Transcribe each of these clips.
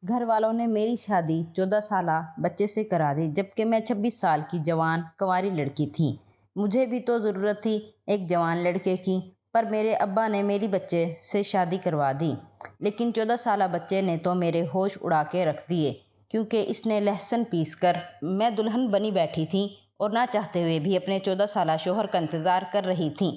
گھر والوں نے میری شادی 14 سالہ بچے سے کرا دی، جبکہ میں 26 سال کی جوان کنواری لڑکی تھی۔ مجھے بھی تو ضرورت تھی ایک جوان لڑکے کی، پر میرے ابا نے میری بچے سے شادی کروا دی۔ لیکن 14 سالہ بچے نے تو میرے ہوش اڑا کے رکھ دیے، کیونکہ اس نے لہسن پیس کر میں دلہن بنی بیٹھی تھی اور نہ چاہتے ہوئے بھی اپنے 14 سالہ شوہر کا انتظار کر رہی تھی۔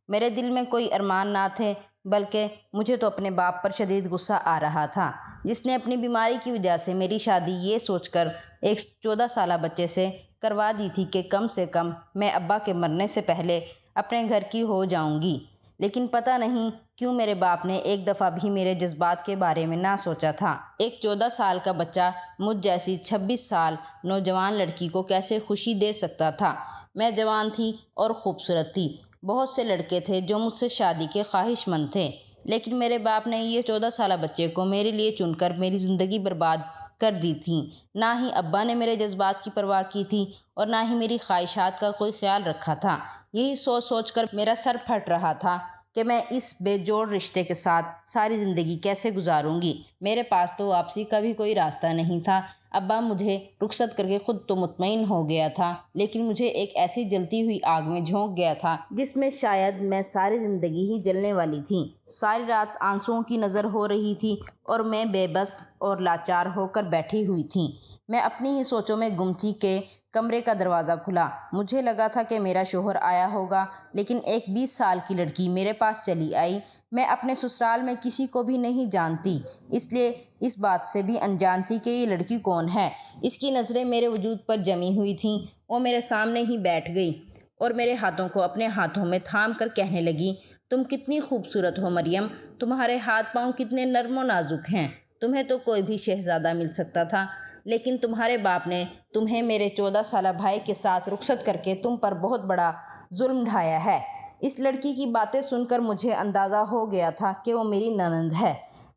میرے دل میں کوئی ارمان نہ تھے، بلکہ مجھے تو اپنے باپ پر شدید غصہ آ رہا تھا، جس نے اپنی بیماری کی وجہ سے میری شادی یہ سوچ کر ایک 14 سالہ بچے سے کروا دی تھی کہ کم سے کم میں ابا کے مرنے سے پہلے اپنے گھر کی ہو جاؤں گی۔ لیکن پتہ نہیں کیوں میرے باپ نے ایک دفعہ بھی میرے جذبات کے بارے میں نہ سوچا تھا۔ ایک 14 سال کا بچہ مجھ جیسی 26 سال نوجوان لڑکی کو کیسے خوشی دے سکتا تھا؟ میں جوان تھی اور خوبصورت تھی۔ بہت سے لڑکے تھے جو مجھ سے شادی کے خواہش مند تھے، لیکن میرے باپ نے یہ 14 سالہ بچے کو میرے لیے چن کر میری زندگی برباد کر دی تھی۔ نہ ہی ابا نے میرے جذبات کی پرواہ کی تھی اور نہ ہی میری خواہشات کا کوئی خیال رکھا تھا۔ یہی سوچ سوچ کر میرا سر پھٹ رہا تھا کہ میں اس بے جوڑ رشتے کے ساتھ ساری زندگی کیسے گزاروں گی۔ میرے پاس تو واپسی کا بھی کوئی راستہ نہیں تھا۔ ابا مجھے رخصت کر کے خود تو مطمئن ہو گیا تھا، لیکن مجھے ایک ایسی جلتی ہوئی آگ میں جھونک گیا تھا جس میں شاید میں ساری زندگی ہی جلنے والی تھی۔ ساری رات آنسوؤں کی نظر ہو رہی تھی اور میں بے بس اور لاچار ہو کر بیٹھی ہوئی تھی۔ میں اپنی ہی سوچوں میں گم تھی کہ کمرے کا دروازہ کھلا۔ مجھے لگا تھا کہ میرا شوہر آیا ہوگا، لیکن ایک 20 سال کی لڑکی میرے پاس چلی آئی۔ میں اپنے سسرال میں کسی کو بھی نہیں جانتی، اس لیے اس بات سے بھی انجان تھی کہ یہ لڑکی کون ہے۔ اس کی نظریں میرے وجود پر جمی ہوئی تھیں۔ وہ میرے سامنے ہی بیٹھ گئی اور میرے ہاتھوں کو اپنے ہاتھوں میں تھام کر کہنے لگی، تم کتنی خوبصورت ہو مریم، تمہارے ہاتھ پاؤں کتنے نرم و نازک ہیں۔ تمہیں تو کوئی بھی شہزادہ مل سکتا تھا، لیکن تمہارے باپ نے تمہیں میرے 14 سالہ بھائی کے ساتھ رخصت کر کے تم پر بہت بڑا ظلم ڈھایا ہے۔ اس لڑکی کی باتیں سن کر مجھے اندازہ ہو گیا تھا کہ وہ میری نند ہے۔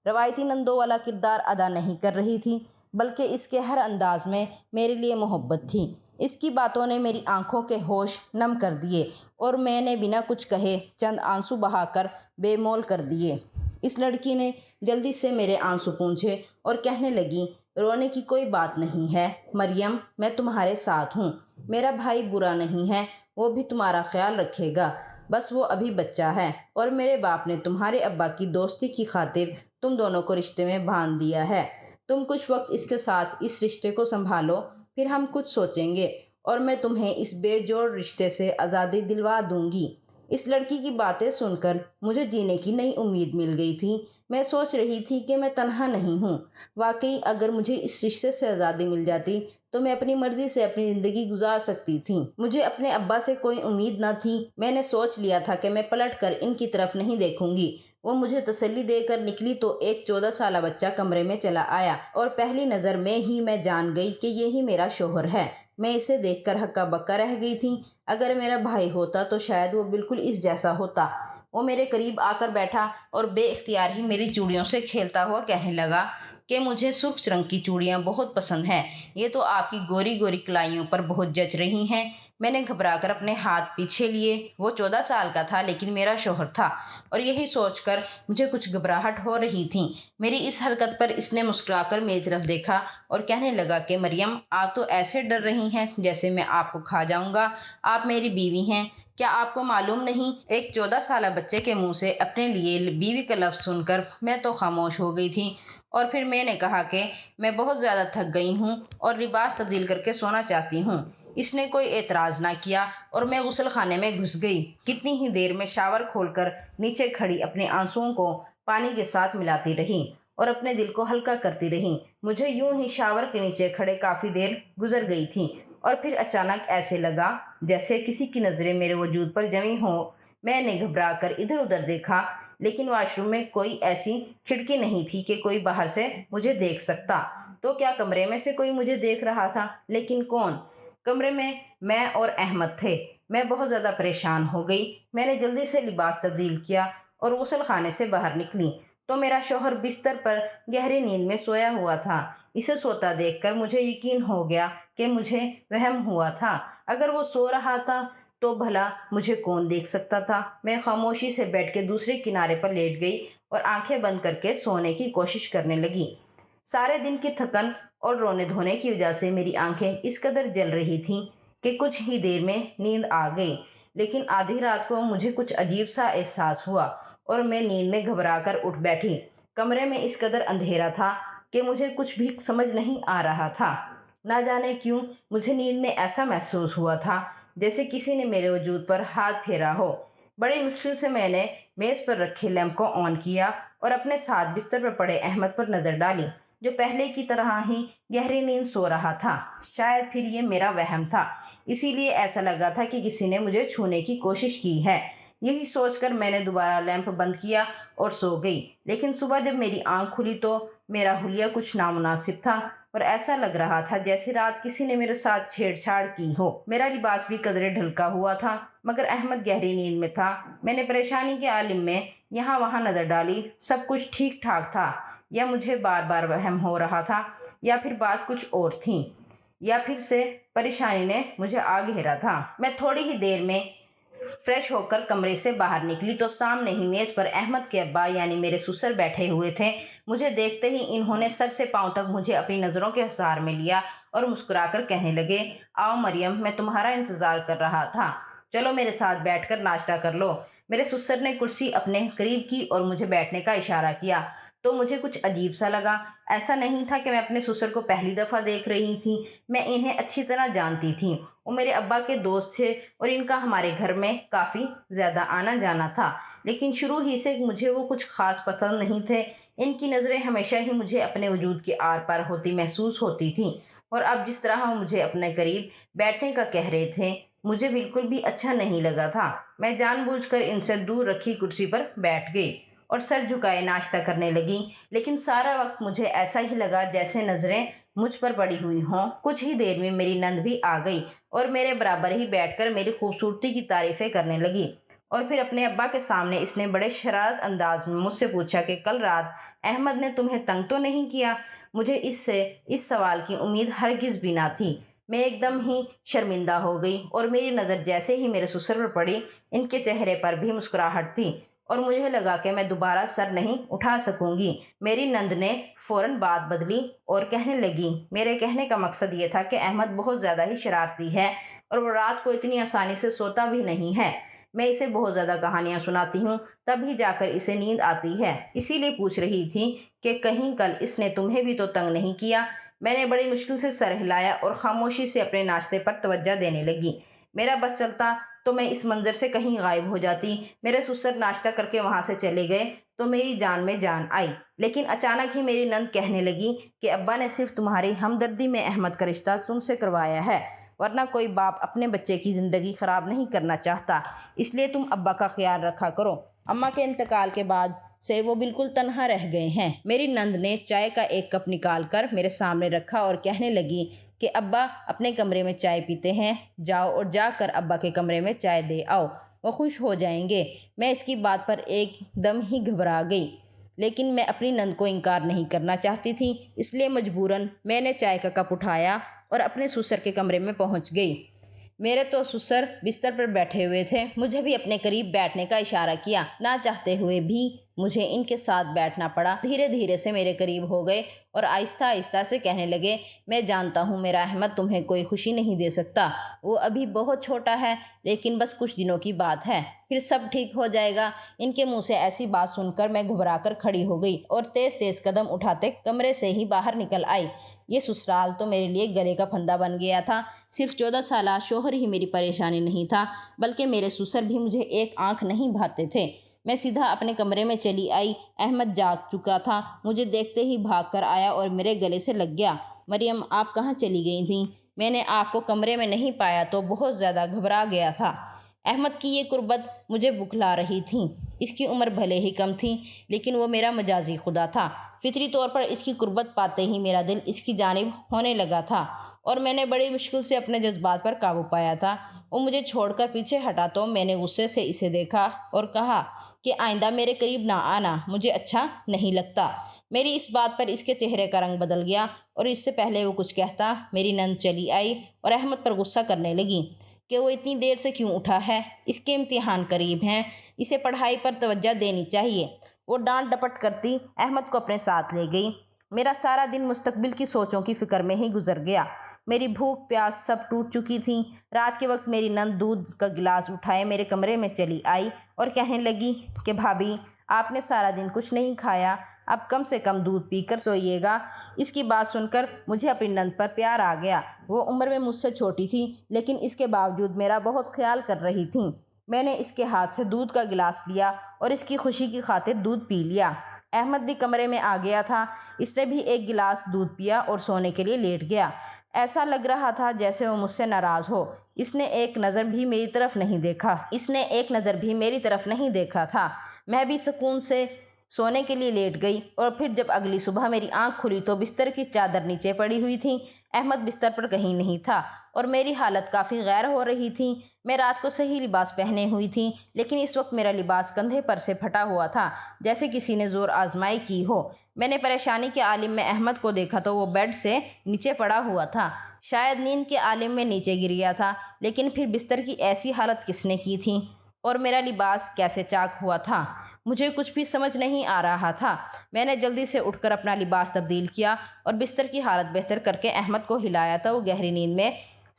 روایتی نندوں والا کردار ادا نہیں کر رہی تھی، بلکہ اس کے ہر انداز میں میرے لیے محبت تھی۔ اس کی باتوں نے میری آنکھوں کے ہوش نم کر دیے اور میں نے بنا کچھ کہے چند آنسو بہا کر بے مول کر دیے۔ اس لڑکی نے جلدی سے میرے آنسو پونچھے اور کہنے لگی، رونے کی کوئی بات نہیں ہے مریم، میں تمہارے ساتھ ہوں۔ میرا بھائی برا نہیں ہے، وہ بھی تمہارا خیال رکھے گا، بس وہ ابھی بچہ ہے، اور میرے باپ نے تمہارے ابا کی دوستی کی خاطر تم دونوں کو رشتے میں باندھ دیا ہے۔ تم کچھ وقت اس کے ساتھ اس رشتے کو سنبھالو، پھر ہم کچھ سوچیں گے اور میں تمہیں اس بے جوڑ رشتے سے آزادی دلوا دوں گی۔ اس لڑکی کی باتیں سن کر مجھے جینے کی نئی امید مل گئی تھی۔ میں سوچ رہی تھی کہ میں تنہا نہیں ہوں۔ واقعی اگر مجھے اس رشتے سے آزادی مل جاتی تو میں اپنی مرضی سے اپنی زندگی گزار سکتی تھی۔ مجھے اپنے ابا سے کوئی امید نہ تھی۔ میں نے سوچ لیا تھا کہ میں پلٹ کر ان کی طرف نہیں دیکھوں گی۔ وہ مجھے تسلی دے کر نکلی تو ایک 14 سالہ بچہ کمرے میں چلا آیا اور پہلی نظر میں ہی میں جان گئی کہ یہی میرا شوہر ہے۔ میں اسے دیکھ کر ہکا بکا رہ گئی تھی۔ اگر میرا بھائی ہوتا تو شاید وہ بالکل اس جیسا ہوتا۔ وہ میرے قریب آ کر بیٹھا اور بے اختیار ہی میری چوڑیوں سے کھیلتا ہوا کہنے لگا کہ مجھے سرخ رنگ کی چوڑیاں بہت پسند ہیں، یہ تو آپ کی گوری گوری کلائیوں پر بہت جچ رہی ہیں۔ میں نے گھبرا کر اپنے ہاتھ پیچھے لیے۔ وہ 14 سال کا تھا، لیکن میرا شوہر تھا، اور یہی سوچ کر مجھے کچھ گھبراہٹ ہو رہی تھی۔ میری اس حرکت پر اس نے مسکرا کر میری طرف دیکھا اور کہنے لگا کہ مریم، آپ تو ایسے ڈر رہی ہیں جیسے میں آپ کو کھا جاؤں گا۔ آپ میری بیوی ہیں، کیا آپ کو معلوم نہیں؟ ایک 14 سالہ بچے کے منہ سے اپنے لیے بیوی کا لفظ سن کر میں تو خاموش ہو گئی تھی، اور پھر میں نے کہا کہ میں بہت زیادہ تھک گئی ہوں اور لباس تبدیل کر کے سونا چاہتی ہوں۔ اس نے کوئی اعتراض نہ کیا اور میں غسل خانے میں گھس گئی۔ کتنی ہی دیر میں شاور کھول کر نیچے کھڑی اپنے آنسوؤں کو پانی کے ساتھ ملاتی رہی اور اپنے دل کو ہلکا کرتی رہی۔ مجھے یوں ہی شاور کے نیچے کھڑے کافی دیر گزر گئی تھی، اور پھر اچانک ایسے لگا جیسے کسی کی نظریں میرے وجود پر جمی ہوں۔ میں نے گھبرا کر ادھر ادھر دیکھا، لیکن واش روم میں کوئی ایسی کھڑکی نہیں تھی کہ کوئی باہر سے مجھے دیکھ سکتا۔ تو کیا کمرے میں سے کوئی مجھے دیکھ رہا تھا؟ لیکن کون؟ کمرے میں اور احمد تھے۔ میں بہت زیادہ پریشان ہو گئی۔ میں نے جلدی سے لباس تبدیل کیا اور غسل خانے سے باہر نکلی تو میرا شوہر بستر پر گہری نیند میں سویا ہوا تھا۔ اسے سوتا دیکھ کر مجھے یقین ہو گیا کہ مجھے وہم ہوا تھا۔ اگر وہ سو رہا تھا تو بھلا مجھے کون دیکھ سکتا تھا؟ میں خاموشی سے بیٹھ کے دوسرے کنارے پر لیٹ گئی اور آنکھیں بند کر کے سونے کی کوشش کرنے لگی۔ سارے دن کی تھکن اور رونے دھونے کی وجہ سے میری آنکھیں اس قدر جل رہی تھیں کہ کچھ ہی دیر میں نیند آ گئی، لیکن آدھی رات کو مجھے کچھ عجیب سا احساس ہوا اور میں نیند میں گھبرا کر اٹھ بیٹھی۔ کمرے میں اس قدر اندھیرا تھا کہ مجھے کچھ بھی سمجھ نہیں آ رہا تھا۔ نہ جانے کیوں مجھے نیند میں ایسا محسوس ہوا تھا جیسے کسی نے میرے وجود پر ہاتھ پھیرا ہو۔ بڑی مشکل سے میں نے میز پر رکھے لیمپ کو آن کیا اور اپنے ساتھ بستر پر پڑے احمد پر نظر ڈالی، جو پہلے کی طرح ہی گہری نیند سو رہا تھا۔ شاید پھر یہ میرا وہم تھا، اسی لیے ایسا لگا تھا کہ کسی نے مجھے چھونے کی کوشش کی ہے۔ یہی سوچ کر میں نے دوبارہ لیمپ بند کیا اور سو گئی، لیکن صبح جب میری آنکھ کھلی تو میرا حلیہ کچھ نامناسب تھا اور ایسا لگ رہا تھا جیسے رات کسی نے میرے ساتھ چھیڑ چھاڑ کی ہو۔ میرا لباس بھی قدرے ڈھلکا ہوا تھا، مگر احمد گہری نیند میں تھا۔ میں نے پریشانی کے عالم میں یہاں وہاں نظر ڈالی، سب کچھ ٹھیک ٹھاک تھا، یا مجھے بار بار وہم ہو رہا تھا، یا پھر بات کچھ اور تھی، یا پھر سے پریشانی نے مجھے آ گھیرا تھا۔ میں تھوڑی ہی دیر میں فریش ہو کر کمرے سے باہر نکلی تو سامنے ہی میز پر احمد کے ابا یعنی میرے سسر بیٹھے ہوئے تھے۔ مجھے دیکھتے ہی انہوں نے سر سے پاؤں تک مجھے اپنی نظروں کے حصار میں لیا اور مسکرا کر کہنے لگے، آؤ مریم، میں تمہارا انتظار کر رہا تھا، چلو میرے ساتھ بیٹھ کر ناشتہ کر لو۔ میرے سسر نے کرسی اپنے قریب کی اور مجھے بیٹھنے کا اشارہ کیا تو مجھے کچھ عجیب سا لگا۔ ایسا نہیں تھا کہ میں اپنے سسر کو پہلی دفعہ دیکھ رہی تھی، میں انہیں اچھی طرح جانتی تھی۔ وہ میرے ابا کے دوست تھے اور ان کا ہمارے گھر میں کافی زیادہ آنا جانا تھا، لیکن شروع ہی سے مجھے وہ کچھ خاص پسند نہیں تھے۔ ان کی نظریں ہمیشہ ہی مجھے اپنے وجود کے آر پار ہوتی محسوس ہوتی تھیں، اور اب جس طرح وہ مجھے اپنے قریب بیٹھنے کا کہہ رہے تھے مجھے بالکل بھی اچھا نہیں لگا تھا۔ میں جان بوجھ کر ان سے دور رکھی کرسی پر بیٹھ گئی اور سر جھکائے ناشتہ کرنے لگی، لیکن سارا وقت مجھے ایسا ہی لگا جیسے نظریں مجھ پر پڑی ہوئی ہوں۔ کچھ ہی دیر میں میری نند بھی آ گئی اور میرے برابر ہی بیٹھ کر میری خوبصورتی کی تعریفیں کرنے لگی، اور پھر اپنے ابا کے سامنے اس نے بڑے شرارت انداز میں مجھ سے پوچھا کہ کل رات احمد نے تمہیں تنگ تو نہیں کیا؟ مجھے اس سوال کی امید ہرگز بھی نہ تھی۔ میں ایک دم ہی شرمندہ ہو گئی اور میری نظر جیسے ہی میرے سسر پر پڑی ان کے چہرے پر بھی مسکراہٹ تھی اور مجھے لگا کہ میں دوبارہ سر نہیں اٹھا سکوں گی۔ میری نند نے فوراً بات بدلی اور کہنے لگی، میرے کہنے کا مقصد یہ تھا کہ احمد بہت زیادہ ہی شرارتی ہے اور وہ رات کو اتنی آسانی سے سوتا بھی نہیں ہے۔ میں اسے بہت زیادہ کہانیاں سناتی ہوں تب ہی جا کر اسے نیند آتی ہے، اسی لیے پوچھ رہی تھی کہ کہیں کل اس نے تمہیں بھی تو تنگ نہیں کیا؟ میں نے بڑی مشکل سے سر ہلایا اور خاموشی سے اپنے ناشتے پر توجہ دینے لگی۔ میرا بس چلتا تو میں اس منظر سے کہیں غائب ہو جاتی۔ میرے سسر ناشتہ کر کے وہاں سے چلے گئے تو میری جان میں جان آئی، لیکن اچانک ہی میری نند کہنے لگی کہ ابا نے صرف تمہاری ہمدردی میں احمد کا رشتہ تم سے کروایا ہے، ورنہ کوئی باپ اپنے بچے کی زندگی خراب نہیں کرنا چاہتا، اس لیے تم ابا کا خیال رکھا کرو۔ اماں کے انتقال کے بعد سے وہ بالکل تنہا رہ گئے ہیں۔ میری نند نے چائے کا ایک کپ نکال کر میرے سامنے رکھا اور کہنے لگی کہ ابا اپنے کمرے میں چائے پیتے ہیں، جاؤ اور جا کر ابا کے کمرے میں چائے دے آؤ، وہ خوش ہو جائیں گے۔ میں اس کی بات پر ایک دم ہی گھبرا گئی، لیکن میں اپنی نند کو انکار نہیں کرنا چاہتی تھی، اس لیے مجبوراً میں نے چائے کا کپ اٹھایا اور اپنے سسر کے کمرے میں پہنچ گئی۔ میرے تو سسر بستر پر بیٹھے ہوئے تھے، مجھے بھی اپنے قریب بیٹھنے کا اشارہ کیا، نہ چاہتے ہوئے بھی مجھے ان کے ساتھ بیٹھنا پڑا۔ دھیرے دھیرے سے میرے قریب ہو گئے اور آہستہ آہستہ سے کہنے لگے، میں جانتا ہوں میرا احمد تمہیں کوئی خوشی نہیں دے سکتا، وہ ابھی بہت چھوٹا ہے، لیکن بس کچھ دنوں کی بات ہے، پھر سب ٹھیک ہو جائے گا۔ ان کے منہ سے ایسی بات سن کر میں گھبرا کر کھڑی ہو گئی اور تیز تیز قدم اٹھاتے کمرے سے ہی باہر نکل آئی۔ یہ سسرال تو میرے لیے گلے کا پھندا بن گیا تھا۔ صرف 14 سالہ شوہر ہی میری پریشانی نہیں تھا، بلکہ میرے سسر بھی مجھے ایک آنکھ نہیں بھاتے تھے۔ میں سیدھا اپنے کمرے میں چلی آئی۔ احمد جاگ چکا تھا، مجھے دیکھتے ہی بھاگ کر آیا اور میرے گلے سے لگ گیا۔ مریم، آپ کہاں چلی گئی تھیں؟ میں نے آپ کو کمرے میں نہیں پایا تو بہت زیادہ گھبرا گیا تھا۔ احمد کی یہ قربت مجھے بکھلا رہی تھی۔ اس کی عمر بھلے ہی کم تھی، لیکن وہ میرا مجازی خدا تھا۔ فطری طور پر اس کی قربت پاتے ہی میرا دل اس کی جانب ہونے لگا تھا اور میں نے بڑی مشکل سے اپنے جذبات پر قابو پایا تھا۔ وہ مجھے چھوڑ کر پیچھے ہٹا تو میں نے غصے سے اسے دیکھا اور کہا کہ آئندہ میرے قریب نہ آنا، مجھے اچھا نہیں لگتا۔ میری اس بات پر اس کے چہرے کا رنگ بدل گیا اور اس سے پہلے وہ کچھ کہتا میری نند چلی آئی اور احمد پر غصہ کرنے لگی کہ وہ اتنی دیر سے کیوں اٹھا ہے، اس کے امتحان قریب ہیں، اسے پڑھائی پر توجہ دینی چاہیے۔ وہ ڈانٹ ڈپٹ کرتی احمد کو اپنے ساتھ لے گئی۔ میرا سارا دن مستقبل کی سوچوں کی فکر میں ہی گزر گیا۔ میری بھوک پیاس سب ٹوٹ چکی تھی۔ رات کے وقت میری نند دودھ کا گلاس اٹھائے میرے کمرے میں چلی آئی اور کہنے لگی کہ بھابھی آپ نے سارا دن کچھ نہیں کھایا، اب کم سے کم دودھ پی کر سوئیے گا۔ اس کی بات سن کر مجھے اپنی نند پر پیار آ گیا۔ وہ عمر میں مجھ سے چھوٹی تھی لیکن اس کے باوجود میرا بہت خیال کر رہی تھیں۔ میں نے اس کے ہاتھ سے دودھ کا گلاس لیا اور اس کی خوشی کی خاطر دودھ پی لیا۔ احمد بھی کمرے میں آ گیا تھا۔ اس نے بھی ایک گلاس دودھ پیا اور سونے کے لیے لیٹ گیا۔ ایسا لگ رہا تھا جیسے وہ مجھ سے ناراض ہو۔ اس نے ایک نظر بھی میری طرف نہیں دیکھا تھا۔ میں بھی سکون سے سونے کے لیے لیٹ گئی اور پھر جب اگلی صبح میری آنکھ کھلی تو بستر کی چادر نیچے پڑی ہوئی تھی۔ احمد بستر پر کہیں نہیں تھا اور میری حالت کافی غیر ہو رہی تھی۔ میں رات کو صحیح لباس پہنے ہوئی تھی لیکن اس وقت میرا لباس کندھے پر سے پھٹا ہوا تھا جیسے کسی نے زور آزمائی کی ہو۔ میں نے پریشانی کے عالم میں احمد کو دیکھا تو وہ بیڈ سے نیچے پڑا ہوا تھا، شاید نیند کے عالم میں نیچے گر گیا تھا، لیکن پھر بستر کی ایسی حالت کس نے کی تھی اور میرا لباس کیسے چاک ہوا تھا؟ مجھے کچھ بھی سمجھ نہیں آ رہا تھا۔ میں نے جلدی سے اٹھ کر اپنا لباس تبدیل کیا اور بستر کی حالت بہتر کر کے احمد کو ہلایا تو وہ گہری نیند میں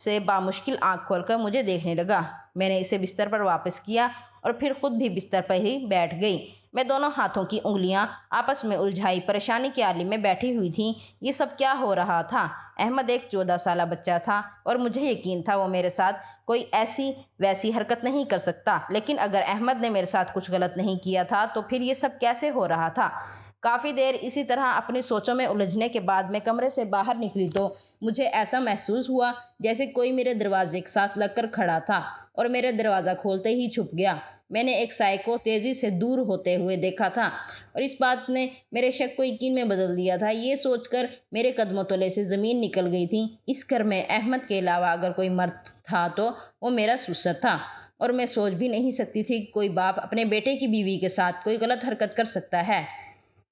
سے بامشکل آنکھ کھول کر مجھے دیکھنے لگا۔ میں نے اسے بستر پر واپس کیا اور پھر خود بھی بستر پر ہی بیٹھ گئی۔ میں دونوں ہاتھوں کی انگلیاں آپس میں الجھائی پریشانی کے عالم میں بیٹھی ہوئی تھی۔ یہ سب کیا ہو رہا تھا؟ احمد ایک 14 سالہ بچہ تھا اور مجھے یقین تھا وہ میرے ساتھ کوئی ایسی ویسی حرکت نہیں کر سکتا، لیکن اگر احمد نے میرے ساتھ کچھ غلط نہیں کیا تھا تو پھر یہ سب کیسے ہو رہا تھا؟ کافی دیر اسی طرح اپنی سوچوں میں الجھنے کے بعد میں کمرے سے باہر نکلی تو مجھے ایسا محسوس ہوا جیسے کوئی میرے دروازے کے ساتھ لگ کر کھڑا تھا اور میرے دروازہ کھولتے ہی چھپ گیا۔ میں نے ایک سائے کو تیزی سے دور ہوتے ہوئے دیکھا تھا اور اس بات نے میرے شک کو یقین میں بدل دیا تھا۔ یہ سوچ کر میرے قدموں تلے سے زمین نکل گئی تھی۔ اس گھر میں احمد کے علاوہ اگر کوئی مرد تھا تو وہ میرا سسر تھا اور میں سوچ بھی نہیں سکتی تھی کہ کوئی باپ اپنے بیٹے کی بیوی کے ساتھ کوئی غلط حرکت کر سکتا ہے۔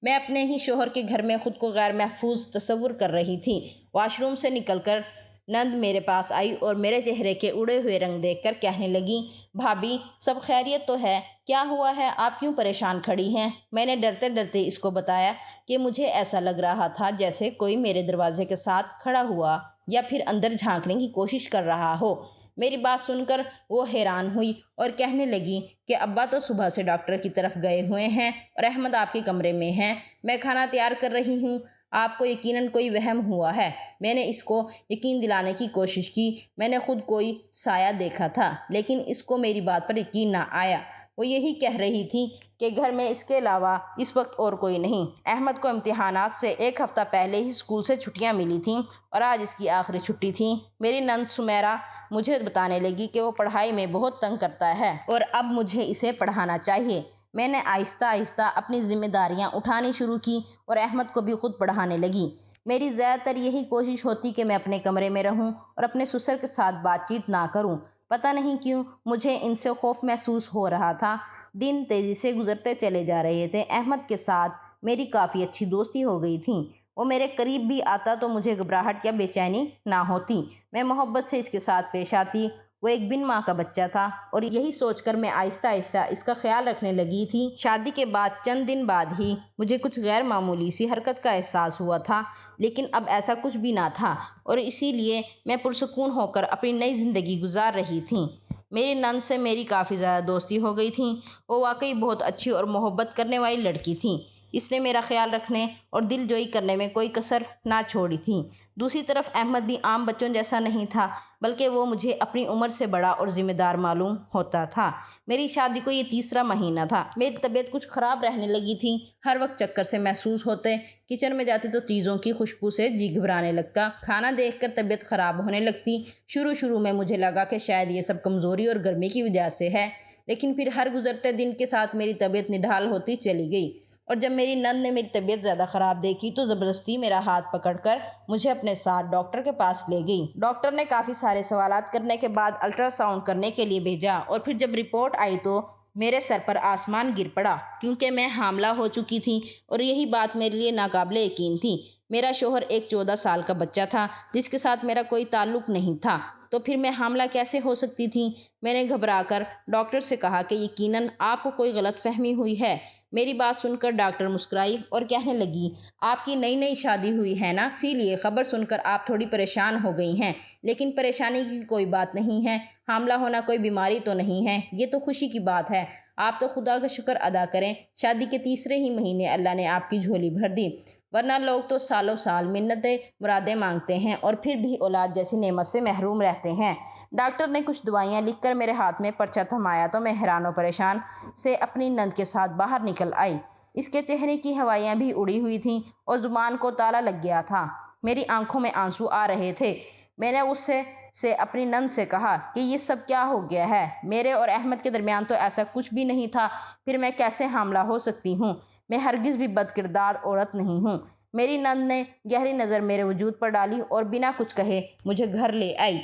میں اپنے ہی شوہر کے گھر میں خود کو غیر محفوظ تصور کر رہی تھی۔ واش روم سے نکل کر نند میرے پاس آئی اور میرے چہرے کے اڑے ہوئے رنگ دیکھ کر کہنے لگی، بھابھی سب خیریت تو ہے؟ کیا ہوا ہے؟ آپ کیوں پریشان کھڑی ہیں؟ میں نے ڈرتے ڈرتے اس کو بتایا کہ مجھے ایسا لگ رہا تھا جیسے کوئی میرے دروازے کے ساتھ کھڑا ہوا یا پھر اندر جھانکنے کی کوشش کر رہا ہو۔ میری بات سن کر وہ حیران ہوئی اور کہنے لگی کہ ابا تو صبح سے ڈاکٹر کی طرف گئے ہوئے ہیں اور احمد آپ کے کمرے میں ہیں، میں کھانا تیار کر رہی ہوں، آپ کو یقیناً کوئی وہم ہوا ہے۔ میں نے اس کو یقین دلانے کی کوشش کی، میں نے خود کوئی سایہ دیکھا تھا، لیکن اس کو میری بات پر یقین نہ آیا۔ وہ یہی کہہ رہی تھی کہ گھر میں اس کے علاوہ اس وقت اور کوئی نہیں۔ احمد کو امتحانات سے ایک ہفتہ پہلے ہی اسکول سے چھٹیاں ملی تھیں اور آج اس کی آخری چھٹی تھی۔ میری نند سمیرہ مجھے بتانے لگی کہ وہ پڑھائی میں بہت تنگ کرتا ہے اور اب مجھے اسے پڑھانا چاہیے۔ میں نے آہستہ آہستہ اپنی ذمہ داریاں اٹھانی شروع کی اور احمد کو بھی خود پڑھانے لگی۔ میری زیادہ تر یہی کوشش ہوتی کہ میں اپنے کمرے میں رہوں اور اپنے سسر کے ساتھ بات چیت نہ کروں۔ پتہ نہیں کیوں مجھے ان سے خوف محسوس ہو رہا تھا۔ دن تیزی سے گزرتے چلے جا رہے تھے۔ احمد کے ساتھ میری کافی اچھی دوستی ہو گئی تھی۔ وہ میرے قریب بھی آتا تو مجھے گھبراہٹ یا بے چینی نہ ہوتی۔ میں محبت سے اس کے ساتھ پیش آتی۔ وہ ایک بن ماں کا بچہ تھا اور یہی سوچ کر میں آہستہ آہستہ اس کا خیال رکھنے لگی تھی۔ شادی کے بعد چند دن بعد ہی مجھے کچھ غیر معمولی سی حرکت کا احساس ہوا تھا، لیکن اب ایسا کچھ بھی نہ تھا اور اسی لیے میں پرسکون ہو کر اپنی نئی زندگی گزار رہی تھی۔ میری نند سے میری کافی زیادہ دوستی ہو گئی تھی۔ وہ واقعی بہت اچھی اور محبت کرنے والی لڑکی تھی۔ اس نے میرا خیال رکھنے اور دل جوئی کرنے میں کوئی کسر نہ چھوڑی تھی۔ دوسری طرف احمد بھی عام بچوں جیسا نہیں تھا، بلکہ وہ مجھے اپنی عمر سے بڑا اور ذمہ دار معلوم ہوتا تھا۔ میری شادی کو یہ تیسرا مہینہ تھا۔ میری طبیعت کچھ خراب رہنے لگی تھی۔ ہر وقت چکر سے محسوس ہوتے، کچن میں جاتی تو چیزوں کی خوشبو سے جی گھبرانے لگتا، کھانا دیکھ کر طبیعت خراب ہونے لگتی۔ شروع میں مجھے لگا کہ شاید یہ سب کمزوری اور گرمی کی وجہ سے ہے، لیکن پھر ہر گزرتے دن کے ساتھ میری طبیعت نڈھال ہوتی چلی گئی اور جب میری نند نے میری طبیعت زیادہ خراب دیکھی تو زبردستی میرا ہاتھ پکڑ کر مجھے اپنے ساتھ ڈاکٹر کے پاس لے گئی۔ ڈاکٹر نے کافی سارے سوالات کرنے کے بعد الٹرا ساؤنڈ کرنے کے لیے بھیجا اور پھر جب رپورٹ آئی تو میرے سر پر آسمان گر پڑا، کیونکہ میں حاملہ ہو چکی تھی اور یہی بات میرے لیے ناقابل یقین تھی۔ میرا شوہر ایک 14 سال کا بچہ تھا جس کے ساتھ میرا کوئی تعلق نہیں تھا، تو پھر میں حاملہ کیسے ہو سکتی تھی؟ میں نے گھبرا کر ڈاکٹر سے کہا کہ یقیناً آپ کو کوئی غلط فہمی ہوئی ہے، میری بات سن کر ڈاکٹر مسکرائی اور کہنے لگی، آپ کی نئی نئی شادی ہوئی ہے نا، اسی لیے خبر سن کر آپ تھوڑی پریشان ہو گئی ہیں، لیکن پریشانی کی کوئی بات نہیں ہے، حاملہ ہونا کوئی بیماری تو نہیں ہے، یہ تو خوشی کی بات ہے۔ آپ تو خدا کا شکر ادا کریں، شادی کے تیسرے ہی مہینے اللہ نے آپ کی جھولی بھر دی، ورنہ لوگ تو سالوں سال منتیں مرادیں مانگتے ہیں اور پھر بھی اولاد جیسی نعمت سے محروم رہتے ہیں۔ ڈاکٹر نے کچھ دوائیاں لکھ کر میرے ہاتھ میں پرچہ تھمایا تو میں حیران و پریشان سے اپنی نند کے ساتھ باہر نکل آئی۔ اس کے چہرے کی ہوائیاں بھی اڑی ہوئی تھیں اور زبان کو تالا لگ گیا تھا، میری آنکھوں میں آنسو آ رہے تھے۔ میں نے غصے سے اپنی نند سے کہا کہ یہ سب کیا ہو گیا ہے، میرے اور احمد کے درمیان تو ایسا کچھ بھی نہیں تھا، پھر میں کیسے حاملہ ہو سکتی ہوں؟ میں ہرگز بھی بد کردار عورت نہیں ہوں۔ میری نند نے گہری نظر میرے وجود پر ڈالی اور بنا کچھ کہے مجھے گھر لے آئی۔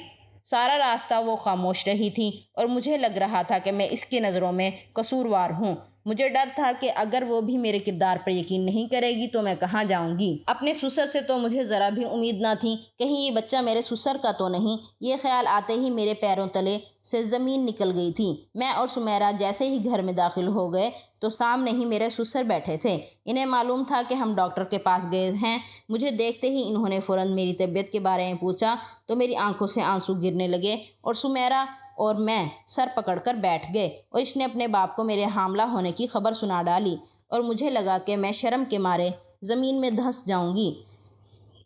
سارا راستہ وہ خاموش رہی تھی اور مجھے لگ رہا تھا کہ میں اس کی نظروں میں قصوروار ہوں۔ مجھے ڈر تھا کہ اگر وہ بھی میرے کردار پر یقین نہیں کرے گی تو میں کہاں جاؤں گی۔ اپنے سسر سے تو مجھے ذرا بھی امید نہ تھی، کہیں یہ بچہ میرے سسر کا تو نہیں۔ یہ خیال آتے ہی میرے پیروں تلے سے زمین نکل گئی تھی۔ میں اور سمیرہ جیسے ہی گھر میں داخل ہو گئے تو سامنے ہی میرے سسر بیٹھے تھے۔ انہیں معلوم تھا کہ ہم ڈاکٹر کے پاس گئے ہیں۔ مجھے دیکھتے ہی انہوں نے فوراً میری طبیعت کے بارے میں پوچھا تو میری آنکھوں سے آنسو گرنے لگے اور سمیرہ اور میں سر پکڑ کر بیٹھ گئے اور اس نے اپنے باپ کو میرے حاملہ ہونے کی خبر سنا ڈالی اور مجھے لگا کہ میں شرم کے مارے زمین میں دھنس جاؤں گی۔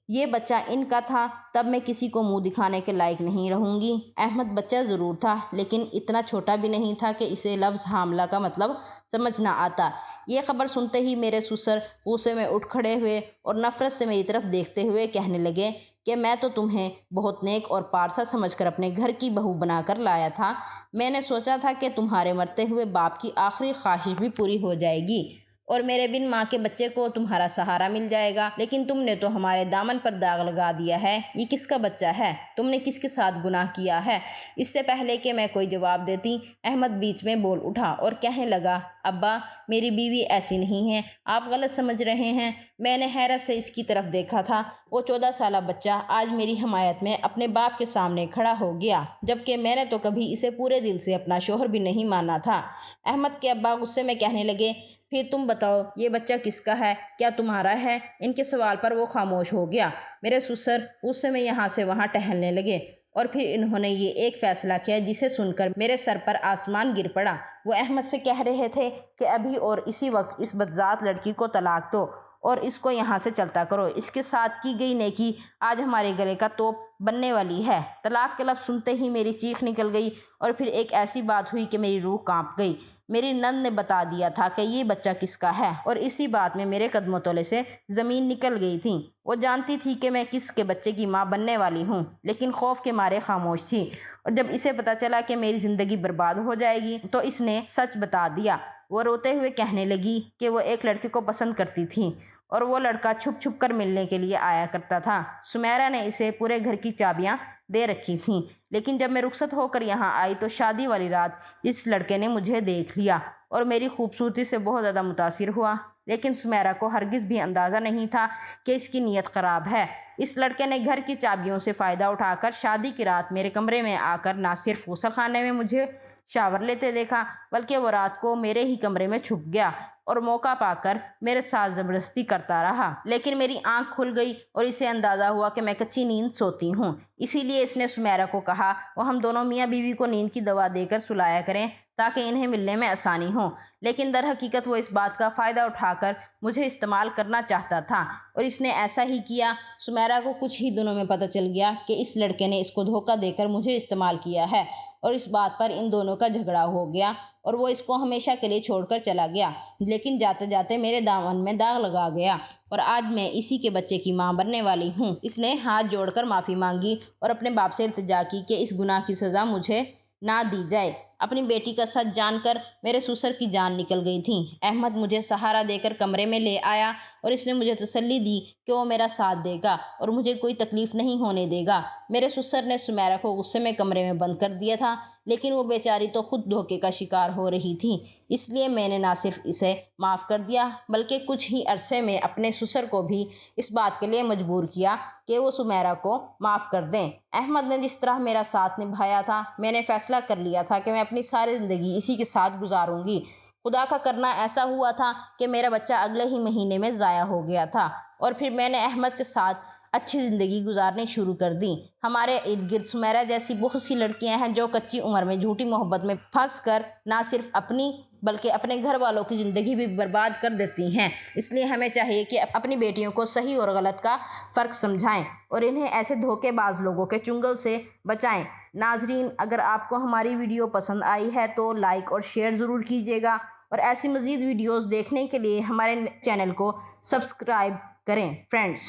یہ بچہ ان کا تھا، تب میں کسی کو منہ دکھانے کے لائق نہیں رہوں گی۔ احمد بچہ ضرور تھا لیکن اتنا چھوٹا بھی نہیں تھا کہ اسے لفظ حاملہ کا مطلب سمجھ نہ آتا۔ یہ خبر سنتے ہی میرے سسر غصے میں اٹھ کھڑے ہوئے اور نفرت سے میری طرف دیکھتے ہوئے کہنے لگے کہ میں تو تمہیں بہت نیک اور پارسا سمجھ کر اپنے گھر کی بہو بنا کر لایا تھا۔ میں نے سوچا تھا کہ تمہارے مرتے ہوئے باپ کی آخری خواہش بھی پوری ہو جائے گی اور میرے بن ماں کے بچے کو تمہارا سہارا مل جائے گا، لیکن تم نے تو ہمارے دامن پر داغ لگا دیا ہے۔ یہ کس کا بچہ ہے؟ تم نے کس کے ساتھ گناہ کیا ہے؟ اس سے پہلے کہ میں کوئی جواب دیتی، احمد بیچ میں بول اٹھا اور کہنے لگا، ابا میری بیوی ایسی نہیں ہے، آپ غلط سمجھ رہے ہیں۔ میں نے حیرت سے اس کی طرف دیکھا تھا، وہ 14 سالہ بچہ آج میری حمایت میں اپنے باپ کے سامنے کھڑا ہو گیا، جبکہ میں نے تو کبھی اسے پورے دل سے اپنا شوہر بھی نہیں مانا تھا۔ احمد کے ابا غصے میں کہنے لگے، پھر تم بتاؤ یہ بچہ کس کا ہے؟ کیا تمہارا ہے؟ ان کے سوال پر وہ خاموش ہو گیا۔ میرے سسر غصے میں یہاں سے وہاں ٹہلنے لگے اور پھر انہوں نے یہ ایک فیصلہ کیا جسے سن کر میرے سر پر آسمان گر پڑا۔ وہ احمد سے کہہ رہے تھے کہ ابھی اور اسی وقت اس بدذات لڑکی کو طلاق دو اور اس کو یہاں سے چلتا کرو، اس کے ساتھ کی گئی نیکی آج ہمارے گلے کا توپ بننے والی ہے۔ طلاق کے لفظ سنتے ہی میری چیخ نکل گئی اور پھر ایک ایسی بات ہوئی کہ میری روح کانپ گئی۔ میری نند نے بتا دیا تھا کہ یہ بچہ کس کا ہے اور اسی بات میں میرے قدموں تلے سے زمین نکل گئی تھی۔ وہ جانتی تھی کہ میں کس کے بچے کی ماں بننے والی ہوں، لیکن خوف کے مارے خاموش تھی، اور جب اسے پتا چلا کہ میری زندگی برباد ہو جائے گی تو اس نے سچ بتا دیا۔ وہ روتے ہوئے کہنے لگی کہ وہ ایک لڑکے کو پسند کرتی تھی اور وہ لڑکا چھپ چھپ کر ملنے کے لیے آیا کرتا تھا۔ سمیرہ نے اسے پورے گھر کی چابیاں دے رکھی تھیں، لیکن جب میں رخصت ہو کر یہاں آئی تو شادی والی رات اس لڑکے نے مجھے دیکھ لیا اور میری خوبصورتی سے بہت زیادہ متاثر ہوا، لیکن سمیرہ کو ہرگز بھی اندازہ نہیں تھا کہ اس کی نیت خراب ہے۔ اس لڑکے نے گھر کی چابیوں سے فائدہ اٹھا کر شادی کی رات میرے کمرے میں آ کر نہ صرف غسل خانے میں مجھے شاور لیتے دیکھا، بلکہ وہ رات کو میرے ہی کمرے میں چھپ گیا اور موقع پا کر میرے ساتھ زبردستی کرتا رہا۔ لیکن میری آنکھ کھل گئی اور اسے اندازہ ہوا کہ میں کچی نیند سوتی ہوں، اسی لیے اس نے سمیرہ کو کہا وہ ہم دونوں میاں بیوی کو نیند کی دوا دے کر سلایا کریں تاکہ انہیں ملنے میں آسانی ہو، لیکن در حقیقت وہ اس بات کا فائدہ اٹھا کر مجھے استعمال کرنا چاہتا تھا اور اس نے ایسا ہی کیا۔ سمیرہ کو کچھ ہی دنوں میں پتہ چل گیا کہ اس لڑکے نے اس کو دھوکہ دے کر مجھے استعمال کیا ہے اور اس بات پر ان دونوں کا جھگڑا ہو گیا اور وہ اس کو ہمیشہ کے لیے چھوڑ کر چلا گیا، لیکن جاتے جاتے میرے دامن میں داغ لگا گیا اور آج میں اسی کے بچے کی ماں بننے والی ہوں۔ اس نے ہاتھ جوڑ کر معافی مانگی اور اپنے باپ سے التجا کی کہ اس گناہ کی سزا مجھے نہ دی جائے۔ اپنی بیٹی کا سچ جان کر میرے سسر کی جان نکل گئی تھی۔ احمد مجھے سہارا دے کر کمرے میں لے آیا اور اس نے مجھے تسلی دی کہ وہ میرا ساتھ دے گا اور مجھے کوئی تکلیف نہیں ہونے دے گا۔ میرے سسر نے سمیرہ کو غصے میں کمرے میں بند کر دیا تھا، لیکن وہ بیچاری تو خود دھوکے کا شکار ہو رہی تھی، اس لیے میں نے نہ صرف اسے معاف کر دیا بلکہ کچھ ہی عرصے میں اپنے سسر کو بھی اس بات کے لیے مجبور کیا کہ وہ سمیرہ کو معاف کر دیں۔ احمد نے جس طرح میرا ساتھ نبھایا تھا، میں نے فیصلہ کر لیا تھا کہ میں اپنی ساری زندگی اسی کے ساتھ گزاروں گی، خدا کا کرنا ایسا ہوا تھا کہ میرا بچہ اگلے ہی مہینے میں ضائع ہو گیا تھا اور پھر میں نے احمد کے ساتھ اچھی زندگی گزارنی شروع کر دی۔ ہمارے ارد گرد سمیرہ جیسی بہت سی لڑکیاں ہیں جو کچی عمر میں جھوٹی محبت میں پھنس کر نہ صرف اپنی بلکہ اپنے گھر والوں کی زندگی بھی برباد کر دیتی ہیں۔ اس لیے ہمیں چاہیے کہ اپنی بیٹیوں کو صحیح اور غلط کا فرق سمجھائیں اور انہیں ایسے دھوکے باز لوگوں کے چنگل سے بچائیں۔ ناظرین، اگر آپ کو ہماری ویڈیو پسند آئی ہے تو لائک اور شیئر ضرور کیجیے گا اور ایسی مزید ویڈیوز دیکھنے کے لیے ہمارے چینل کو سبسکرائب کریں۔ فرینڈز